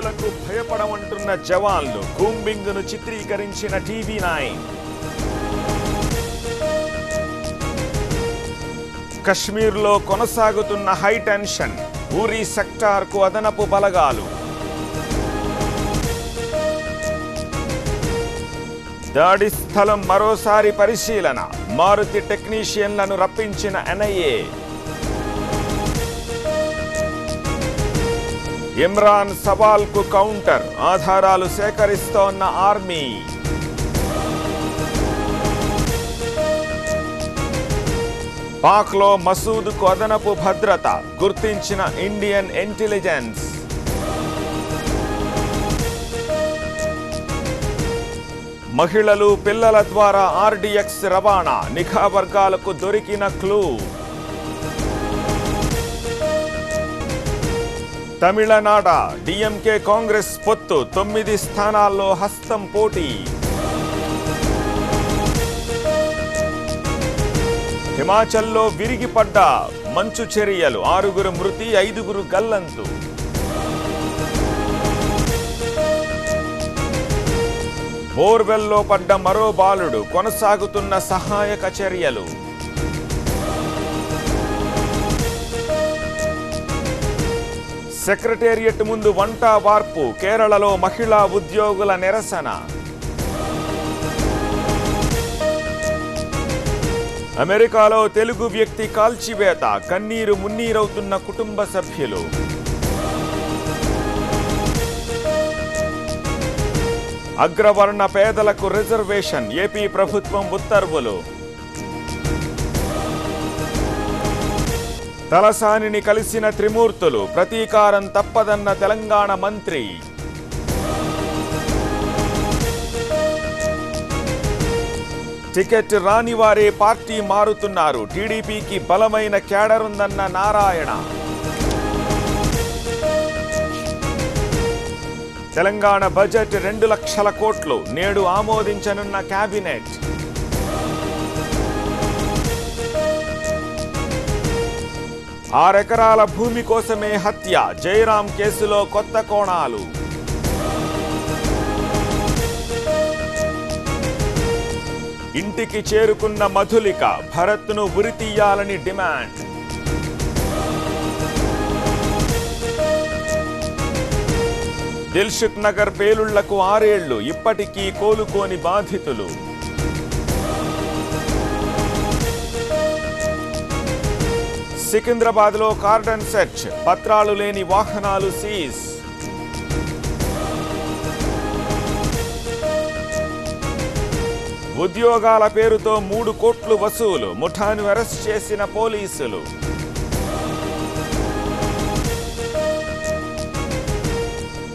దాడులకు భయపడమంటున్న జవాన్లు కూంబింగ్ను చిత్రీకరించిన TV9. కశ్మీర్లో కొనసాగుతున్న హై టెన్షన్, ఊరీ సెక్టార్కు అదనపు బలగాలు. దాడి స్థలం మరోసారి పరిశీలన, మారుతి టెక్నీషియన్లను రప్పించిన NIA. ఇమ్రాన్ సవాల్కు కౌంటర్, ఆధారాలు సేకరిస్తోన్న ఆర్మీ. పాక్లో మసూద్కు అదనపు భద్రత, గుర్తించిన ఇండియన్ ఇంటెలిజెన్స్. మహిళలు పిల్లల ద్వారా RDX రవాణా, నిఘా వర్గాలకు దొరికిన క్లూ. తమిళనాడ DMK కాంగ్రెస్ పొత్తు, 9 స్థానాల్లో హస్తం పోటీ. హిమాచల్లో విరిగిపడ్డ మంచు చర్యలు, 6 మృతి, 5 గల్లంతు. బోర్వెల్లో పడ్డ మరో బాలుడు, కొనసాగుతున్న సహాయక చర్యలు. సెక్రటేరియట్ ముందు వంట వార్పు, కేరళలో మహిళా ఉద్యోగుల నిరసన. అమెరికాలో తెలుగు వ్యక్తి కాల్చివేత, కన్నీరు మున్నీరవుతున్న కుటుంబ సభ్యులు. అగ్రవర్ణ పేదలకు రిజర్వేషన్, ఏపీ ప్రభుత్వం ఉత్తర్వులు. తలసానిని కలిసిన త్రిమూర్తులు, ప్రతీకారం తప్పదన్న తెలంగాణ మంత్రి. టికెట్ రాని వారే పార్టీ మారుతున్నారు, టీడీపీకి బలమైన క్యాడర్ ఉందన్న నారాయణ. తెలంగాణ బడ్జెట్ 2 లక్షల కోట్లు, నేడు ఆమోదించనున్న కేబినెట్. 6 ఎకరాల భూమి కోసమే హత్య, జయరాం కేసులో కొత్త కోణాలు. ఇంటికి చేరుకున్న మధులిక, భరత్ను ఉరితీయాలని డిమాండ్. దిల్సుఖ్ నగర్ పేలుళ్లకు 6 ఏళ్లు, ఇప్పటికీ కోలుకోని బాధితులు. సికింద్రాబాద్లో కార్డన్ సెర్చ్, పత్రాలు లేని వాహనాలు సీజ్. ఉద్యోగాల పేరుతో 3 కోట్లు వసూలు, ముఠాను అరెస్ట్ చేసిన పోలీసులు.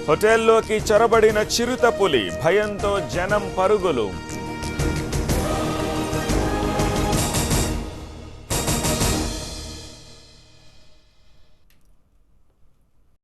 హోటల్లోకి చొరబడిన చిరుత పులి, భయంతో జనం పరుగులు.